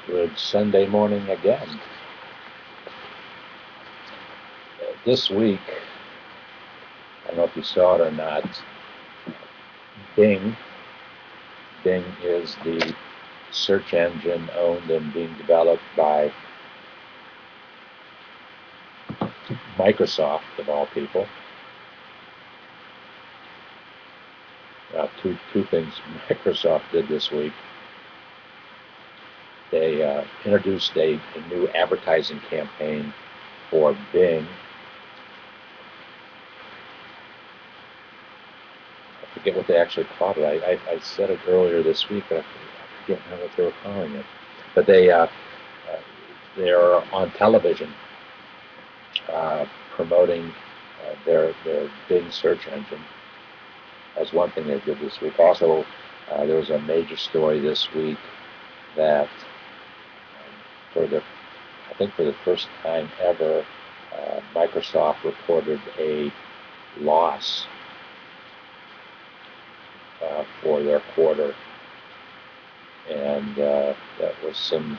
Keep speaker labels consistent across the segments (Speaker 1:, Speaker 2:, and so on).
Speaker 1: Good Sunday morning again. This week, I don't know if you saw it or not, Bing. Bing is the search engine owned and being developed by Microsoft, of all people. Two things Microsoft did this week. They introduced a new advertising campaign for Bing. I forget what they actually called it. I said it earlier this week, but I forget what they were calling it. But they're on television promoting their Bing search engine. That's one thing they did this week. Also, there was a major story this week that I think for the first time ever, Microsoft reported a loss for their quarter, and that was some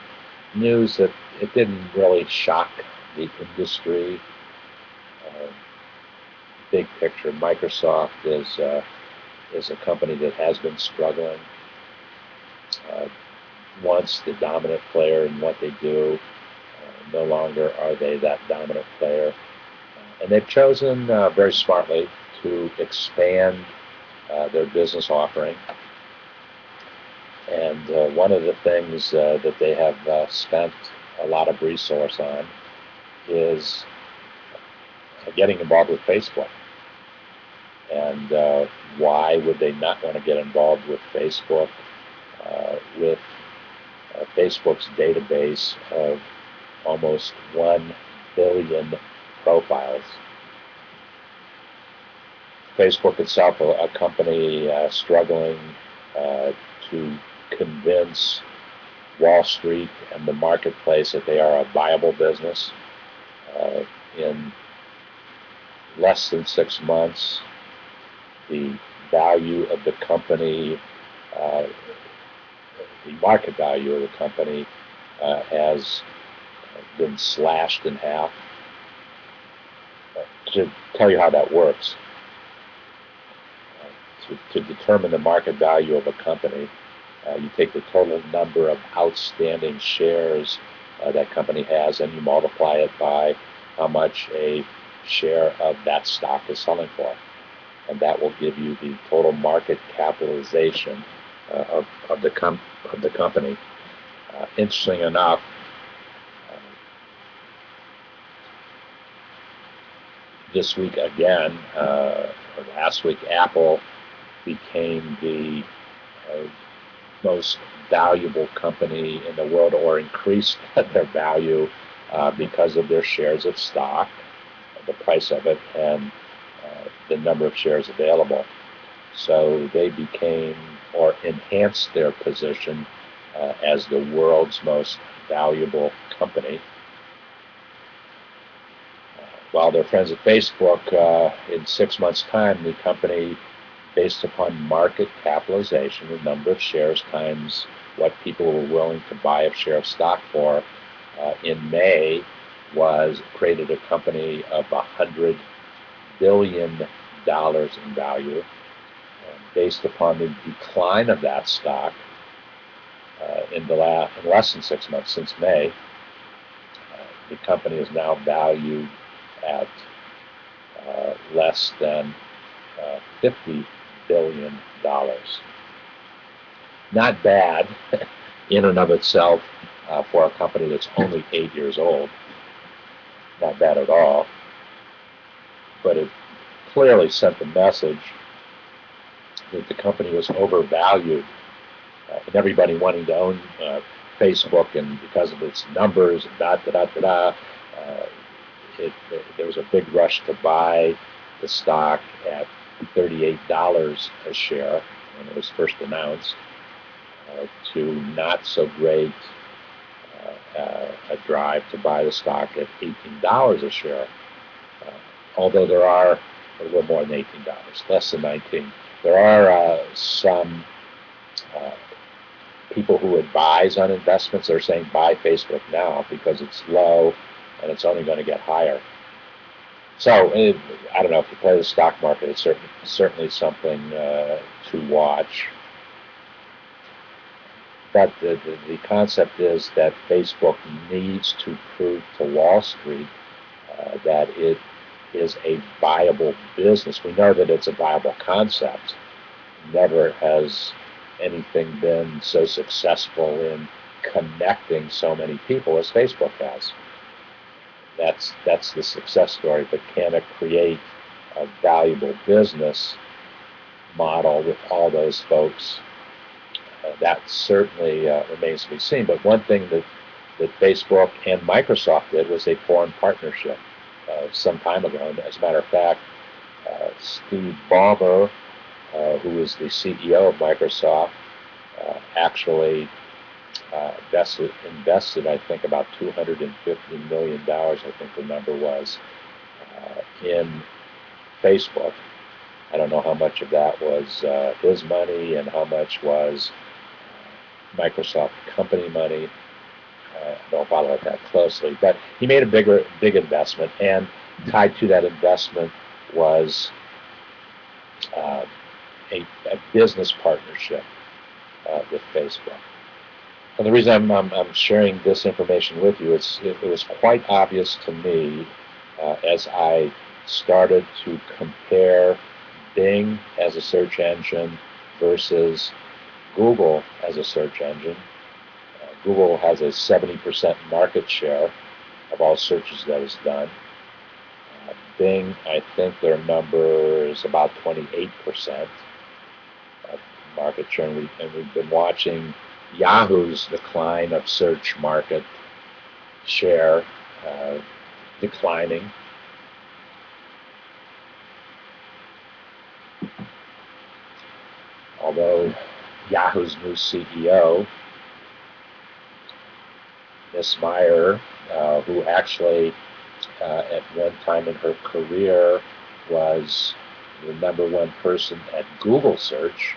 Speaker 1: news that it didn't really shock the industry. Big picture, Microsoft is a company that has been struggling. Once the dominant player in what they do, no longer are they that dominant player. And they've chosen very smartly to expand their business offering. And one of the things that they have spent a lot of resource on is getting involved with Facebook. And why would they not want to get involved with Facebook? With Facebook's database of almost 1 billion profiles. Facebook itself, a company struggling to convince Wall Street and the marketplace that they are a viable business. In less than 6 months, the value of the company, the market value of the company has been slashed in half. To tell you how that works, to determine the market value of a company, you take the total number of outstanding shares that company has, and you multiply it by how much a share of that stock is selling for. And that will give you the total market capitalization of the company. Interesting enough, this week again, or last week, Apple became the most valuable company in the world, or increased their value because of their shares of stock, the price of it, and the number of shares available. So they became, or enhanced their position as the world's most valuable company. While their friends at Facebook, in 6 months' time, the company, based upon market capitalization, the number of shares times what people were willing to buy a share of stock for, in May, created a company of $100 billion in value. Based upon the decline of that stock in less than 6 months, since May, the company is now valued at less than $50 billion. Not bad in and of itself for a company that's only 8 years old. Not bad at all. But it clearly sent the message that the company was overvalued, and everybody wanting to own Facebook, and because of its numbers, there was a big rush to buy the stock at $38 a share when it was first announced, to not so great a drive to buy the stock at $18 a share. Although there are a little more than $18, less than $19. There are some people who advise on investments, they're saying buy Facebook now because it's low and it's only going to get higher. So I don't know, if you play the stock market, it's certainly something to watch. But the concept is that Facebook needs to prove to Wall Street that it is a viable business. We know that it's a viable concept. Never has anything been so successful in connecting so many people as Facebook has. That's the success story, but can it create a valuable business model with all those folks? That certainly remains to be seen. But one thing that Facebook and Microsoft did was they formed partnership some time ago. And as a matter of fact, Steve Ballmer, who is the CEO of Microsoft, actually invested, I think, about $250 million, I think the number was, in Facebook. I don't know how much of that was his money and how much was Microsoft company money. I don't follow it that closely, but he made a big investment, and tied to that investment was a business partnership with Facebook. And the reason I'm sharing this information with you, it was quite obvious to me as I started to compare Bing as a search engine versus Google as a search engine. Google has a 70% market share of all searches that is done. Bing, I think their number is about 28% market share, and we've been watching Yahoo's decline of search market share declining. Although Yahoo's new CEO, Miss Meyer, who actually at one time in her career was the #1 person at Google search,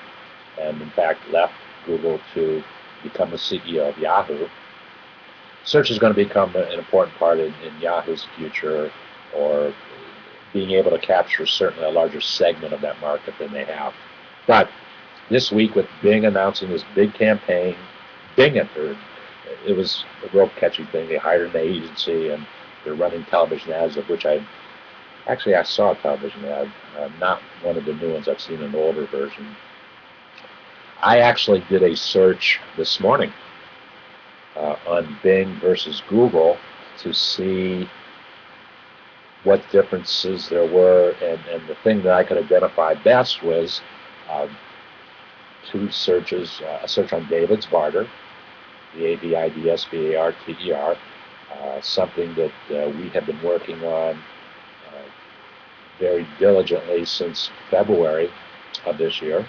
Speaker 1: and in fact left Google to become the CEO of Yahoo. Search is going to become an important part in Yahoo's future, or being able to capture certainly a larger segment of that market than they have. But this week, with Bing announcing this big campaign, Bing entered. It was a real catchy thing. They hired an agency, and they're running television ads, of which I saw a television ad, not one of the new ones. I've seen an older version. I actually did a search this morning on Bing versus Google to see what differences there were, and the thing that I could identify best was two searches, a search on David's Barter, the AVIDSBARTER, something that we have been working on very diligently since February of this year,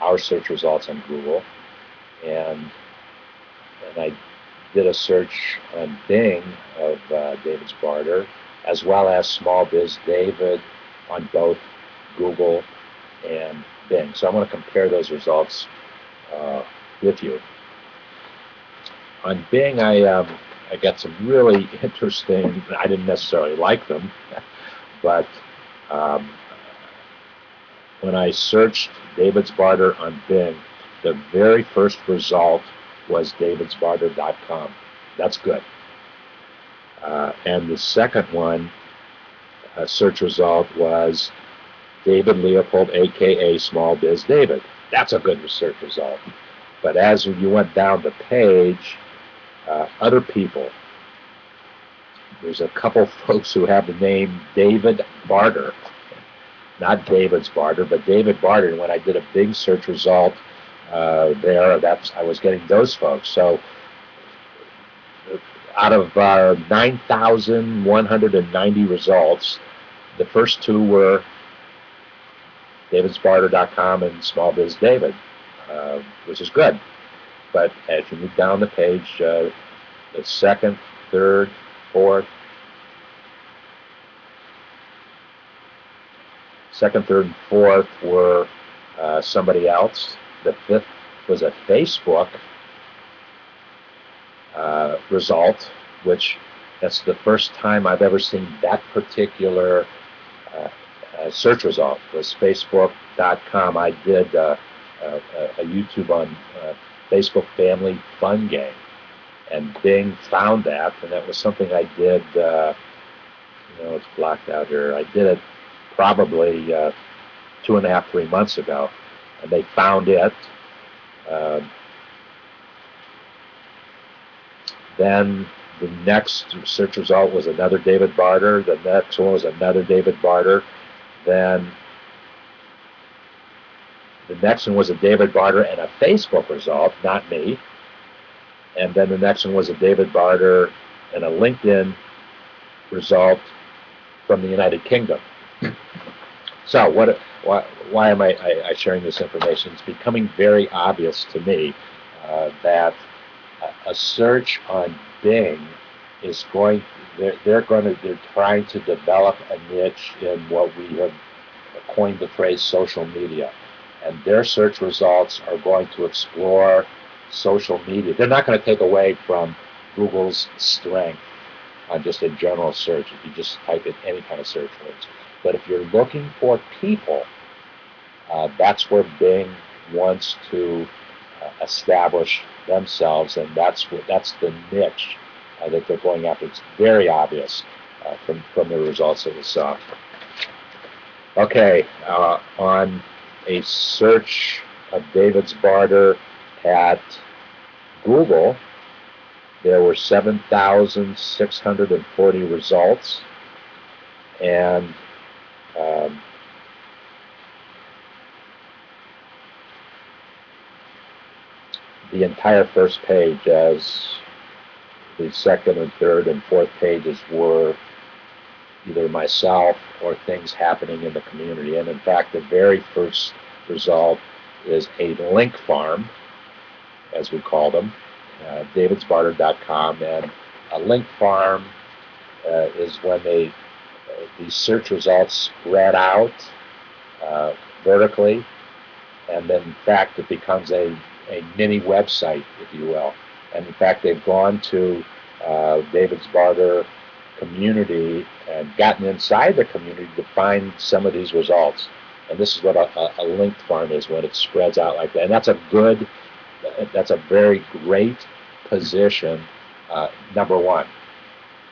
Speaker 1: our search results on Google, and I did a search on Bing of David's Barter, as well as Small Biz David on both Google and Bing. So I want to compare those results with you. On Bing, I got some really interesting, I didn't necessarily like them, but when I searched David's Barter on Bing, the very first result was davidsbarter.com. That's good. And the second one, search result, was David Leopold, aka Small Biz David. That's a good search result. But as you went down the page, other people, there's a couple folks who have the name David Barter, not David's Barter, but David Barter. And when I did a big search result there, I was getting those folks. So out of 9,190 results, the first two were davidsbarter.com and Small Biz David, which is good. But as you move down the page, the second, third, fourth, second, third, and fourth were somebody else. The fifth was a Facebook result, which that's the first time I've ever seen that particular search result. Was Facebook.com. I did a YouTube on Facebook Family Fun Game, and Bing found that, and that was something I did. It's blocked out here. I did it probably 2.5, 3 months ago, and they found it. Then the next search result was another David Barter. The next one was another David Barter. Then the next one was a David Barter and a Facebook result, not me. And then the next one was a David Barter and a LinkedIn result from the United Kingdom. So why am I sharing this information? It's becoming very obvious to me that a search on Bing is they're trying to develop a niche in what we have coined the phrase social media, and their search results are going to explore social media. They're not going to take away from Google's strength on just a general search if you just type in any kind of search words. But if you're looking for people, that's where Bing wants to establish themselves, and that's the niche that they're going after. It's very obvious from the results that we saw. Okay, on a search of David's Barter at Google, there were 7,640 results, and the entire first page, as the second and third and fourth pages were either myself or things happening in the community. And in fact, the very first result is a link farm, as we call them, davidsbarter.com. And a link farm is when these search results spread out vertically, and then in fact it becomes a mini website, if you will. And in fact, they've gone to David's Barter community and gotten inside the community to find some of these results. And this is what a linked farm is, when it spreads out like that. And that's a very great position, number one,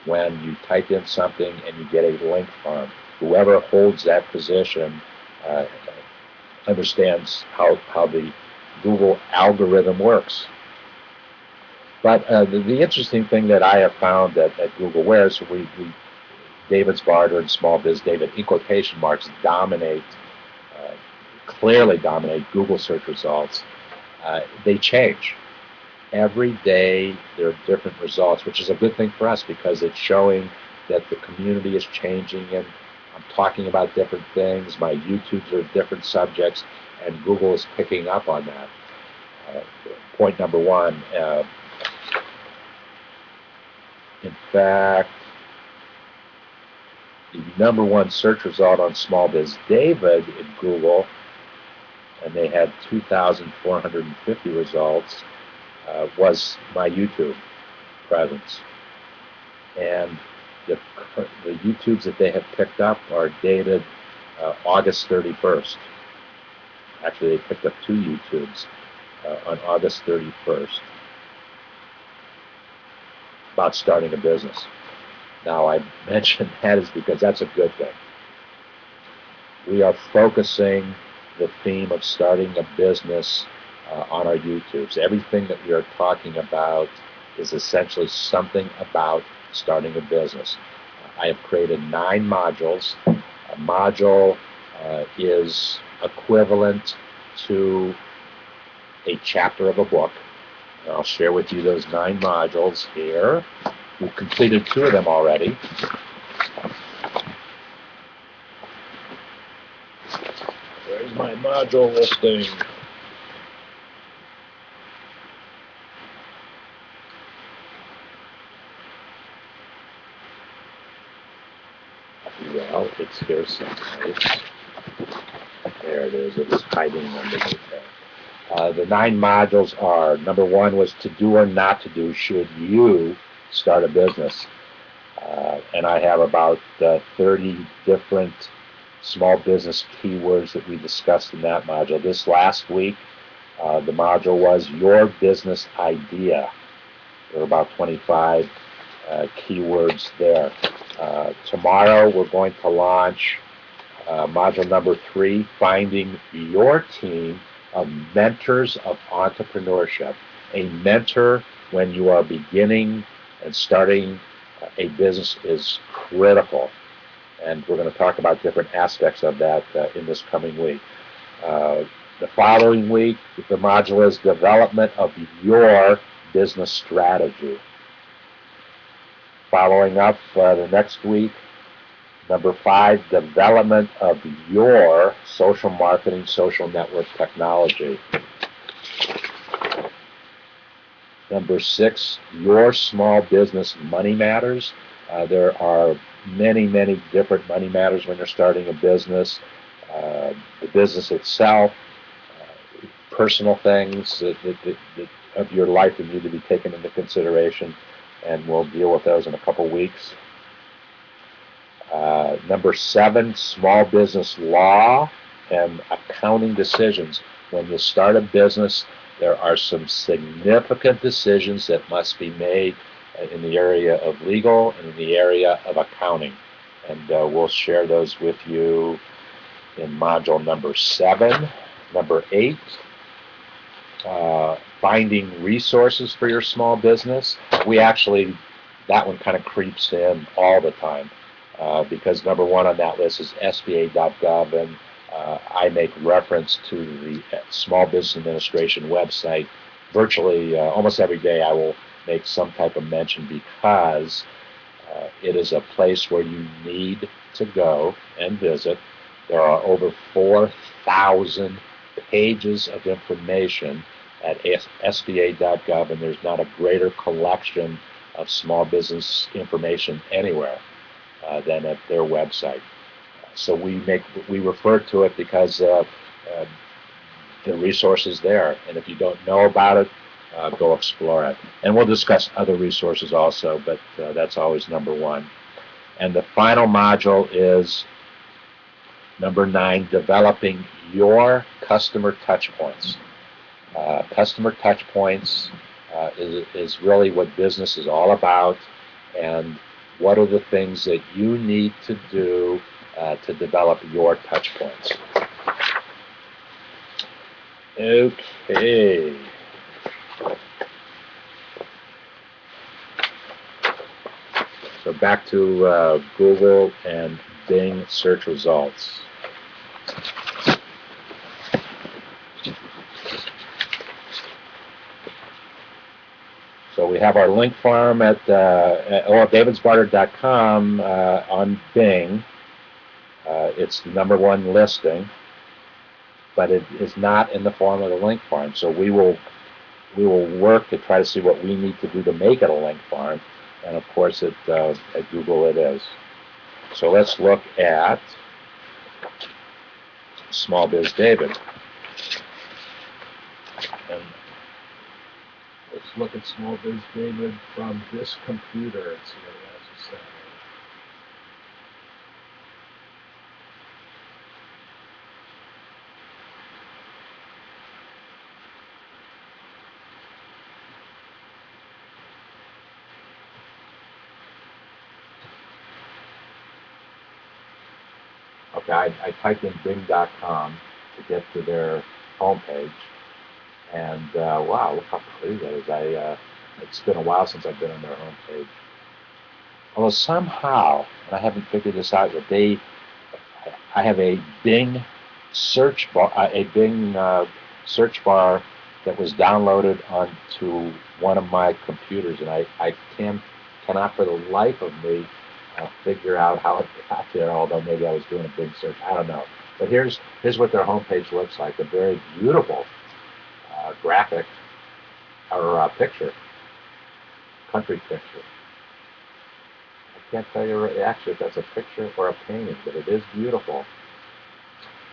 Speaker 1: when you type in something and you get a link farm. Whoever holds that position understands how the Google algorithm works. But the interesting thing that I have found at Google, whereas David's Barter and Small Biz David, in quotation marks, clearly dominate Google search results, they change. Every day there are different results, which is a good thing for us because it's showing that the community is changing, and I'm talking about different things. My YouTubes are different subjects, and Google is picking up on that. Point number one. In fact, the number one search result on Small Biz David in Google, and they had 2,450 results, was my YouTube presence. And the YouTubes that they have picked up are dated August 31st. Actually, they picked up 2 YouTubes on August 31st about starting a business. Now, I mention that is because that's a good thing. We are focusing the theme of starting a business on our YouTubes. Everything that we are talking about is essentially something about starting a business. I have created 9 modules. A module is equivalent to a chapter of a book. And I'll share with you those 9 modules here. We've completed 2 of them already. There's my module listing. Well, it's here someplace. There it is. It's hiding underneath there. The 9 modules are, number 1 was to do or not to do should you start a business. And I have about 30 different small business keywords that we discussed in that module. This last week, the module was your business idea. There are about 25 keywords there. Tomorrow we're going to launch module number 3, finding your team of mentors of entrepreneurship. A mentor when you are beginning and starting a business is critical. And we're going to talk about different aspects of that in this coming week. The following week, the module is development of your business strategy. Following up the next week, number 5, development of your social marketing, social network technology. Number 6, your small business money matters. There are many, many different money matters when you're starting a business. The business itself, personal things of your life that need to be taken into consideration, and we'll deal with those in a couple weeks. Number 7, small business law and accounting decisions. When you start a business, there are some significant decisions that must be made in the area of legal and in the area of accounting. And we'll share those with you in module number 7. Number 8, finding resources for your small business. That one kind of creeps in all the time because number 1 on that list is SBA.gov, and I make reference to the Small Business Administration website virtually almost every day. I will make some type of mention because it is a place where you need to go and visit. There are over 4,000 pages of information at SBA.gov, and there's not a greater collection of small business information anywhere than at their website. So we refer to it because the resources there, and if you don't know about it, go explore it. And we'll discuss other resources also, but that's always number 1. And the final module is number 9, developing your customer touch points. Customer touch points is really what business is all about, and what are the things that you need to do to develop your touch points. Okay. So back to Google and Bing search results. So we have our link farm at davidsbarter.com on Bing. It's the number 1 listing, but it is not in the form of a link farm. So we will work to try to see what we need to do to make it a link farm, and of course at Google it is. So let's look at Small Biz David. And let's look at Small Biz David from this computer and see what it has to say. Okay, I typed in Bing.com to get to their homepage, and wow, look how pretty that is. It's been a while since I've been on their homepage. Although somehow, and I haven't figured this out yet, I have a Bing search bar, search bar that was downloaded onto one of my computers, and I cannot for the life of me figure out how it got there, although maybe I was doing a big search. I don't know. But here's what their homepage looks like, a very beautiful graphic or picture, country picture. I can't tell you actually if that's a picture or a painting, but it is beautiful.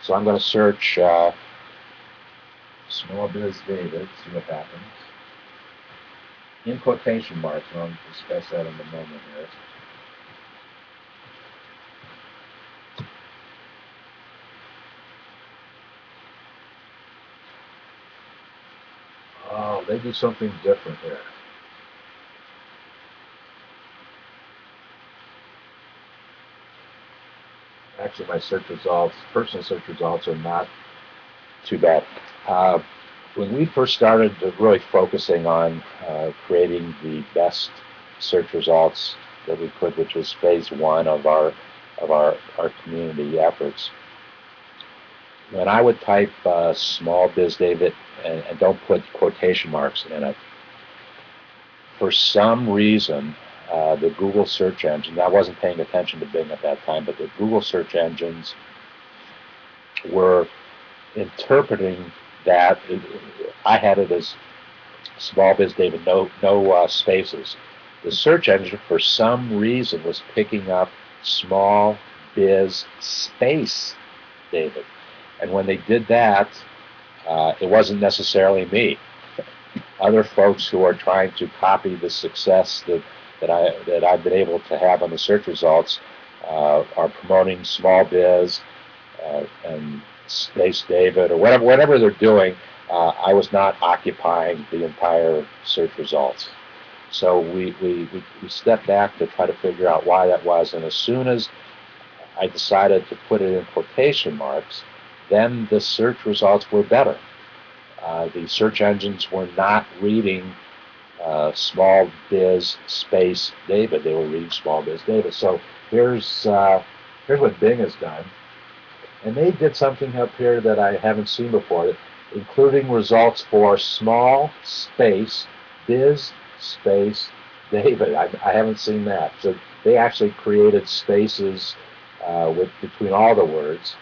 Speaker 1: So I'm going to search Small Biz David, see what happens. In quotation marks, and I'll discuss that in a moment here. Oh, they do something different here. Actually, my search results, personal search results, are not too bad. When we first started really focusing on creating the best search results that we could, which was phase one of our community efforts, when I would type small biz David and don't put quotation marks in it, for some reason, the Google search engine, I wasn't paying attention to Bing at that time, but the Google search engines were interpreting that. I had it as small biz David, no spaces. The search engine, for some reason, was picking up small biz space David. And when they did that, it wasn't necessarily me. Other folks who are trying to copy the success that I've been able to have on the search results are promoting small biz and space David or whatever they're doing. I was not occupying the entire search results. So we stepped back to try to figure out why that was, and as soon as I decided to put it in quotation marks, then the search results were better. The search engines were not reading small biz space David. They were reading small biz David. So here's what Bing has done. And they did something up here that I haven't seen before, including results for small space biz space David. I haven't seen that. So they actually created spaces between all the words.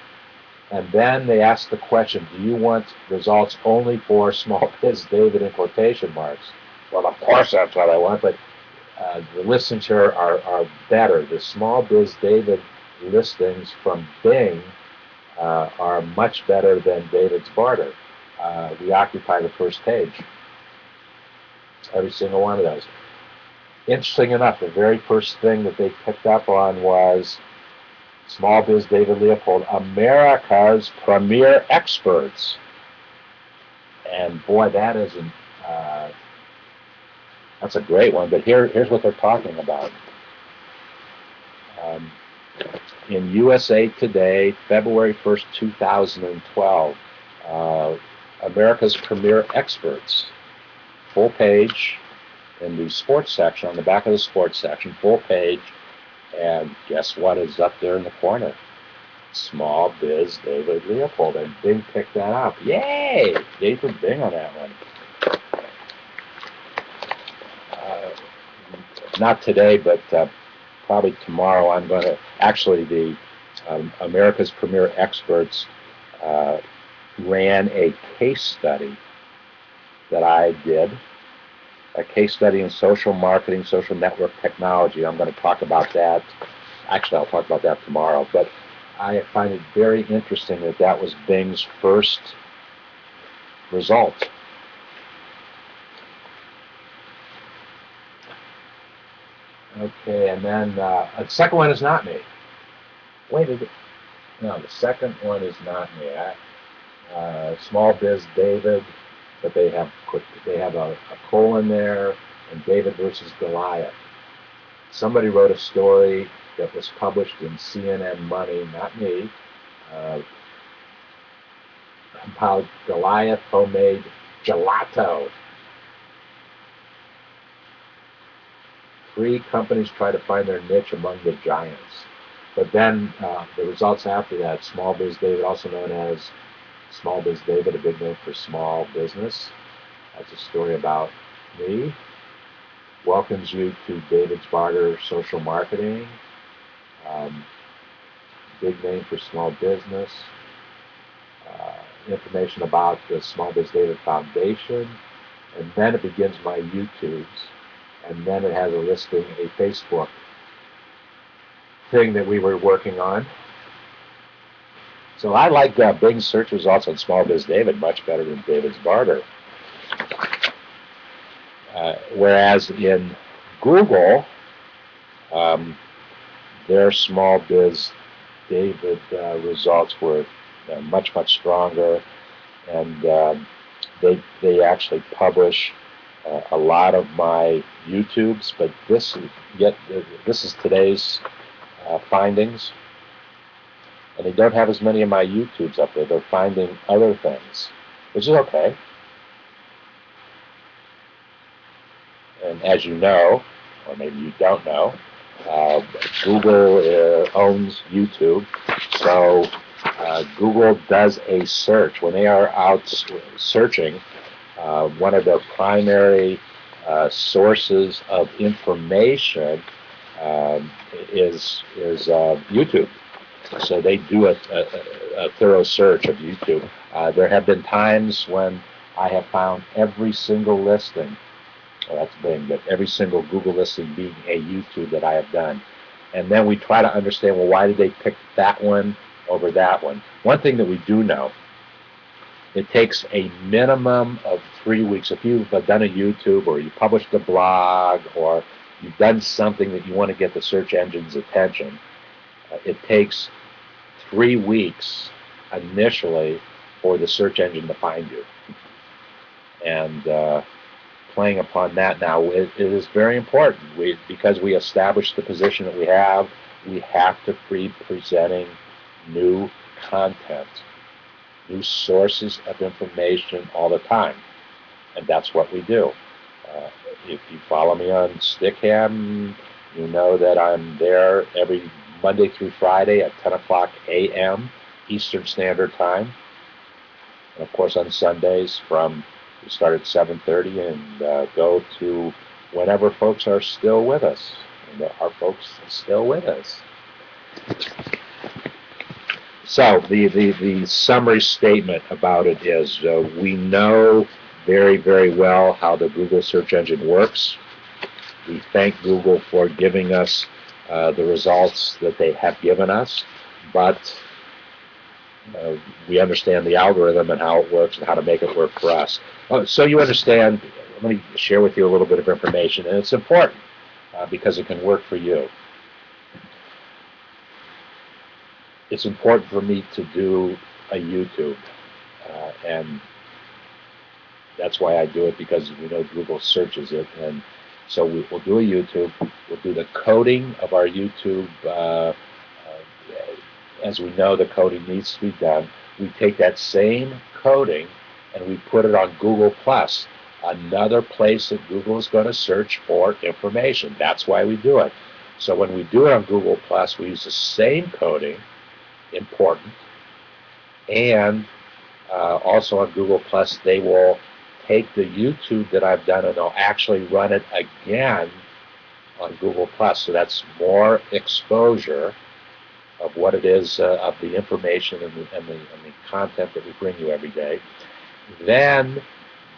Speaker 1: And then they asked the question, do you want results only for small biz David in quotation marks? Well, of course that's what I want, but the listings here are better. The small biz David listings from Bing are much better than David's Barter. We occupy the first page. Every single one of those. Interesting enough, the very first thing that they picked up on was Small Biz David Leopold, America's premier experts. And boy, that's a great one. But here's what they're talking about. In USA Today, February 1st, 2012, America's premier experts, full page in the sports section, on the back of the sports section, full page. And guess what is up there in the corner? Small Biz David Leopold. And Bing picked that up. Yay! Yay for Bing on that one. Not today, but probably tomorrow I'm going to, actually the America's Premier Experts ran a case study that I did, a case study in social marketing, social network technology. I'm going to talk about that. Actually, I'll talk about that tomorrow. But I find it very interesting that that was Bing's first result. Okay, and then the second one is not me. Wait a minute. No, the second one is not me. Small Biz David, but they have a colon there, and David versus Goliath. Somebody wrote a story that was published in CNN Money, not me, about Goliath homemade gelato. 3 companies try to find their niche among the giants. But then the results after that, Small Biz David, also known as Small Biz David, a big name for small business. That's a story about me. Welcomes you to David's Barter Social Marketing. Big name for small business. Information about the Small Biz David Foundation. And then it begins my YouTubes. And then it has a listing, a Facebook thing that we were working on. So I like Bing search results on Small Biz David much better than David's Barter. Whereas in Google, um, their Small Biz David results were much, much stronger, and they actually publish a lot of my YouTubes, but this is today's findings, and they don't have as many of my YouTubes up there. They're finding other things, which is okay. And as you know, or maybe you don't know, Google owns YouTube, so Google does a search. When they are out searching, one of their primary sources of information is YouTube. So they do a thorough search of YouTube. There have been times when I have found every single listing, well, that's Bing, but every single Google listing being a YouTube that I have done. And then we try to understand, well, why did they pick that one over that one? One thing that we do know, it takes a minimum of 3 weeks. If you've done a YouTube or you published a blog or you've done something that you want to get the search engine's attention, it takes 3 weeks initially for the search engine to find you. And playing upon that now, it is very important. Because we established the position that we have to be presenting new content, new sources of information all the time, and that's what we do. If you follow me on Stickam, you know that I'm there every Monday through Friday at 10 o'clock a.m. Eastern Standard Time, and of course on Sundays we start at 7:30 and go to whenever folks are still with us. And there are folks still with us. So the summary statement about it is we know very, very well how the Google search engine works. We thank Google for giving us the results that they have given us, but we understand the algorithm and how it works and how to make it work for us. So you understand, let me share with you a little bit of information, and it's important because it can work for you. It's important for me to do a YouTube, and that's why I do it, because we know Google searches it. And so we'll do a YouTube, we'll do the coding of our YouTube. As we know, the coding needs to be done. We take that same coding and we put it on Google+, another place that Google is going to search for information. That's why we do it. So when we do it on Google+, we use the same coding, important, and also on Google+, they will take the YouTube that I've done and they'll actually run it again on Google+. So that's more exposure of what it is, of the information and the content that we bring you every day. Then,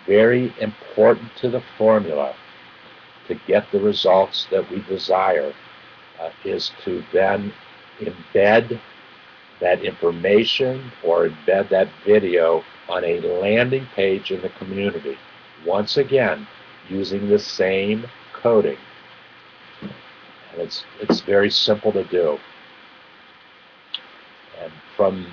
Speaker 1: very important to the formula to get the results that we desire is to then embed that information or embed that video on a landing page in the community. Once again, using the same coding. And it's very simple to do. And from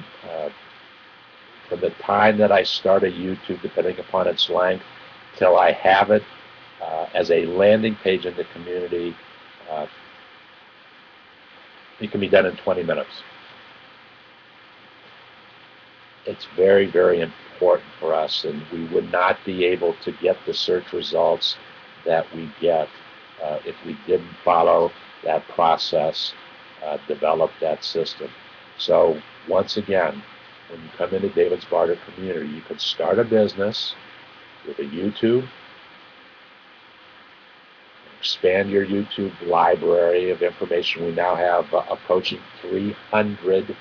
Speaker 1: the time that I start a YouTube, depending upon its length, till I have it as a landing page in the community, it can be done in 20 minutes. It's very, very important for us, and we would not be able to get the search results that we get if we didn't follow that process, develop that system. So once again, when you come into David's Barter community, you can start a business with a YouTube, expand your YouTube library of information. We now have approaching 300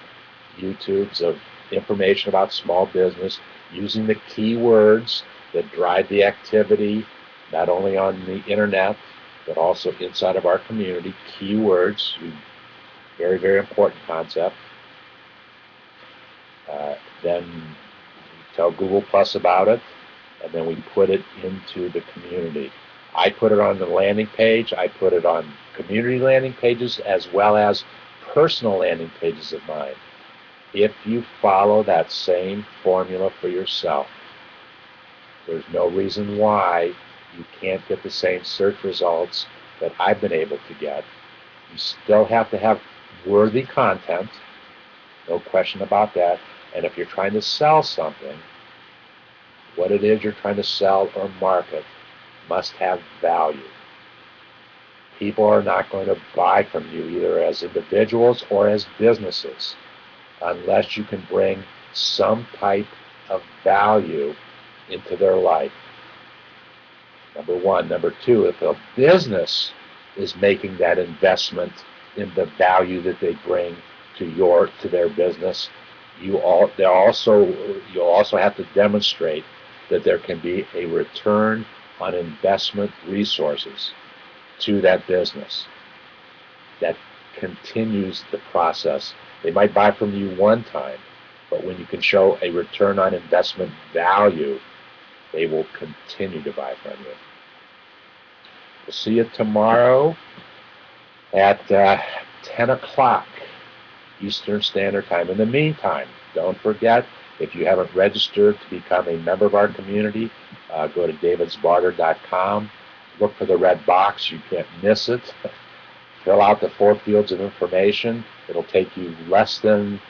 Speaker 1: YouTubes of information about small business using the keywords that drive the activity, not only on the internet, but also inside of our community. Keywords, very, very important concept. Then tell Google Plus about it, and then we put it into the community. I put it on the landing page. I put it on community landing pages as well as personal landing pages of mine. If you follow that same formula for yourself, there's no reason why you can't get the same search results that I've been able to get. You still have to have worthy content, no question about that. And if you're trying to sell something, what it is you're trying to sell or market must have value. People are not going to buy from you either as individuals or as businesses unless you can bring some type of value into their life. Number one. Number two, if a business is making that investment in the value that they bring to their business, you'll also have to demonstrate that there can be a return on investment resources to that business that continues the process. They might buy from you one time, but when you can show a return on investment value, they will continue to buy from you. We'll see you tomorrow at 10 o'clock Eastern Standard Time. In the meantime, don't forget, if you haven't registered to become a member of our community, go to davidsbarter.com. Look for the red box. You can't miss it. Fill out the 4 fields of information. It'll take you less than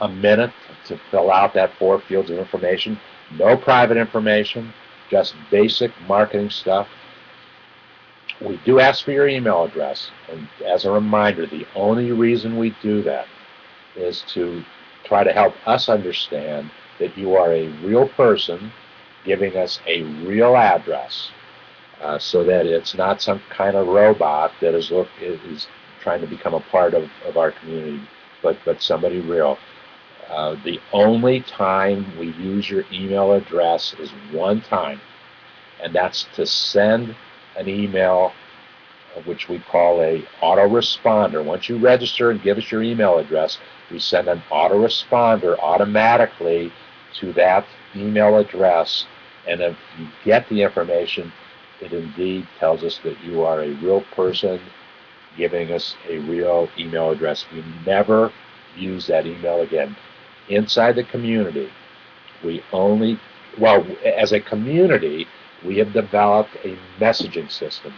Speaker 1: a minute to fill out that 4 fields of information. No private information, just basic marketing stuff. We do ask for your email address, and as a reminder, the only reason we do that is to try to help us understand that you are a real person giving us a real address, so that it's not some kind of robot that is trying to become a part of our community, but somebody real. The only time we use your email address is one time, and that's to send an email, which we call a autoresponder. Once you register and give us your email address, we send an autoresponder automatically to that email address, and if you get the information, it indeed tells us that you are a real person giving us a real email address. We never use that email again. Inside the community, as a community, we have developed a messaging system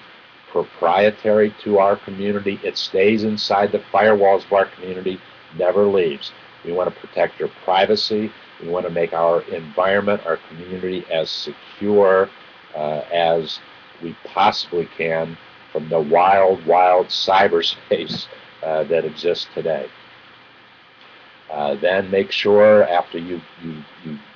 Speaker 1: proprietary to our community. It stays inside the firewalls of our community, never leaves. We want to protect your privacy. We want to make our environment, our community, as secure as we possibly can from the wild cyberspace that exists today. Then make sure after you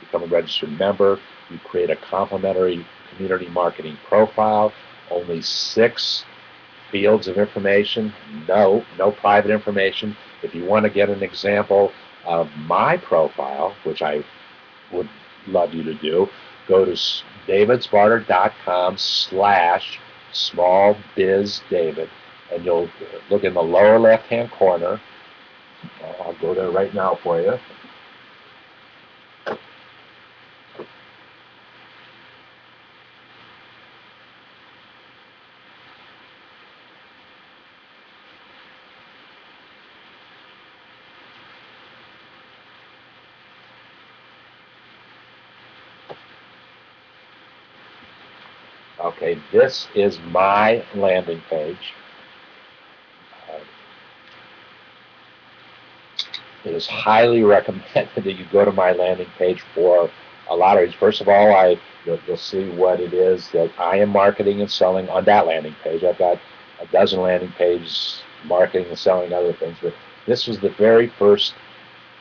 Speaker 1: become a registered member, you create a complimentary community marketing profile. Only 6 fields of information, no private information. If you want to get an example of my profile, which I would love you to do, go to davidsbarter.com/smallbizdavid, and you'll look in the lower left-hand corner. I'll go there right now for you. Okay, this is my landing page. It is highly recommended that you go to my landing page for a lot of reasons. First of all, you'll see what it is that I am marketing and selling on that landing page. I've got a dozen landing pages marketing and selling other things, but this was the very first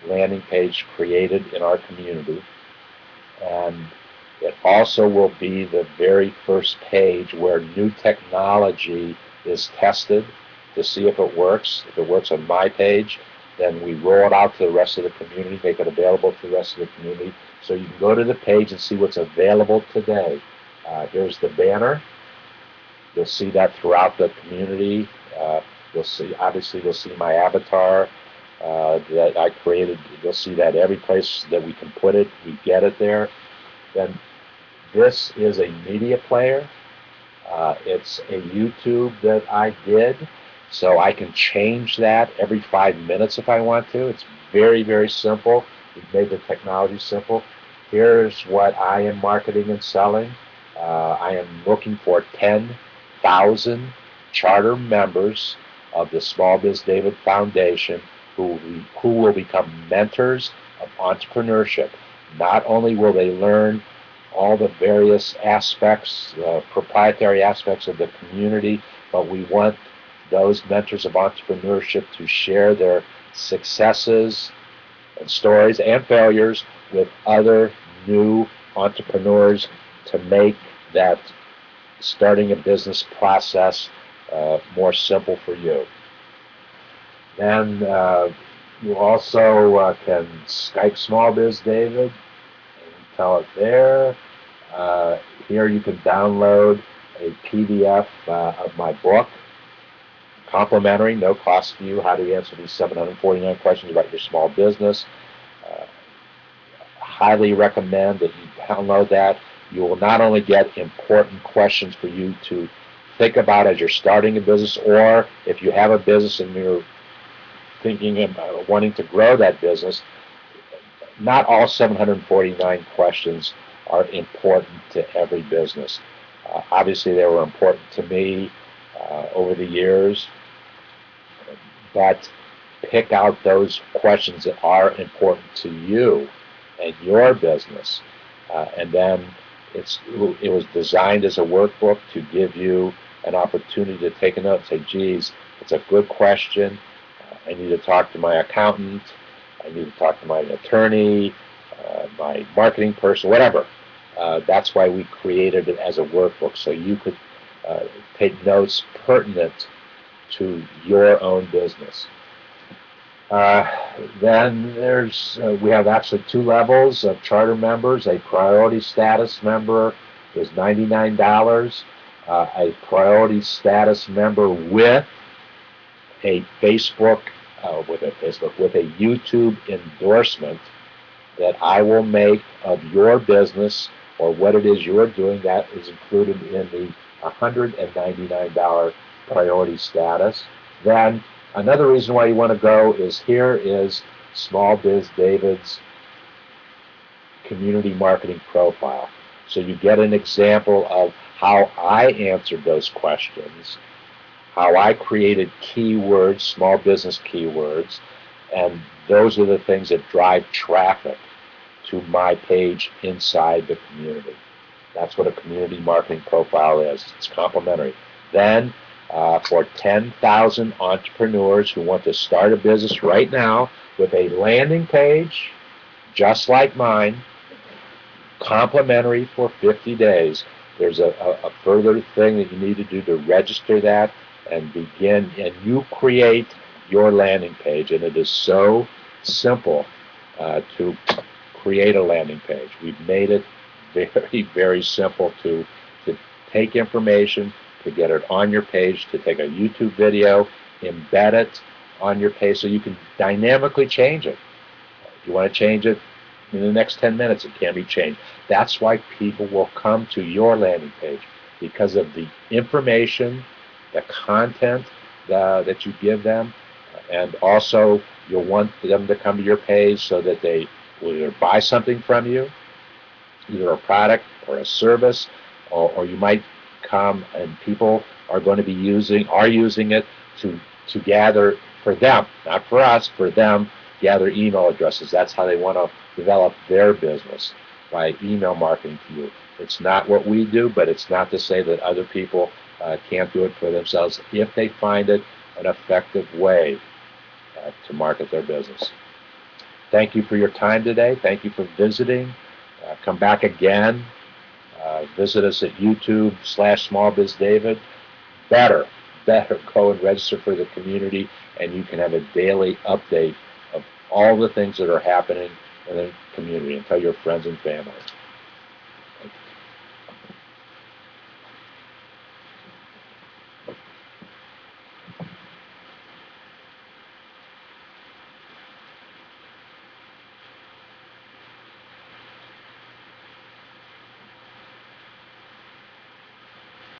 Speaker 1: landing page created in our community, and it also will be the very first page where new technology is tested to see if it works. If it works on my page, then we roll it out to the rest of the community, make it available to the rest of the community. So you can go to the page and see what's available today. Here's the banner. You'll see that throughout the community. Obviously you'll see my avatar. that I created. You'll see that every place that we can put it, we get it there. Then this is a media player. It's a YouTube that I did, so I can change that every 5 minutes if I want to. It's very, very simple. We've made the technology simple. Here's what I am marketing and selling. I am looking for 10,000 charter members of the Small Biz David Foundation who will become mentors of entrepreneurship. Not only will they learn all the various aspects, proprietary aspects of the community, but we want those mentors of entrepreneurship to share their successes and stories and failures with other new entrepreneurs to make that starting a business process more simple for you. Then you also can Skype Small Biz David and tell it there. Here you can download a PDF of my book, complimentary, no cost to you, how to answer these 749 questions about your small business. Highly recommend that you download that. You will not only get important questions for you to think about as you're starting a business, or if you have a business and you're thinking about wanting to grow that business. Not all 749 questions are important to every business. Obviously, they were important to me over the years, but pick out those questions that are important to you and your business. And then it was designed as a workbook to give you an opportunity to take a note and say, geez, it's a good question. I need to talk to my accountant. I need to talk to my attorney, my marketing person, whatever. That's why we created it as a workbook, so you could take notes pertinent to your own business. Then we have actually two levels of charter members. A priority status member is $99. A priority status member with a with a YouTube endorsement that I will make of your business or what it is you're doing, that is included in the $199 priority status. Then another reason why you want to go is here is Small Biz David's community marketing profile. So you get an example of how I answered those questions, how I created keywords, small business keywords, and those are the things that drive traffic to my page inside the community. That's what a community marketing profile is. It's complimentary. Then, for 10,000 entrepreneurs who want to start a business right now with a landing page, just like mine, complimentary for 50 days. There's a further thing that you need to do to register that and begin, and you create your landing page, and it is so simple to create a landing page. We've made it very, very simple to take information, to get it on your page, to take a YouTube video, embed it on your page so you can dynamically change it. If you want to change it in the next 10 minutes, it can be changed. That's why people will come to your landing page, because of the information, the content that you give them, and also you'll want them to come to your page so that they will either buy something from you, either a product or a service, or you might come and people are going to be using it to gather for them, not for us, for them, gather email addresses. That's how they want to develop their business, by email marketing to you. It's not what we do, but it's not to say that other people can't do it for themselves if they find it an effective way to market their business. Thank you for your time today. Thank you for visiting. Come back again. Visit us at YouTube/SmallBizDavid. Better go and register for the community, and you can have a daily update of all the things that are happening in the community, and tell your friends and family.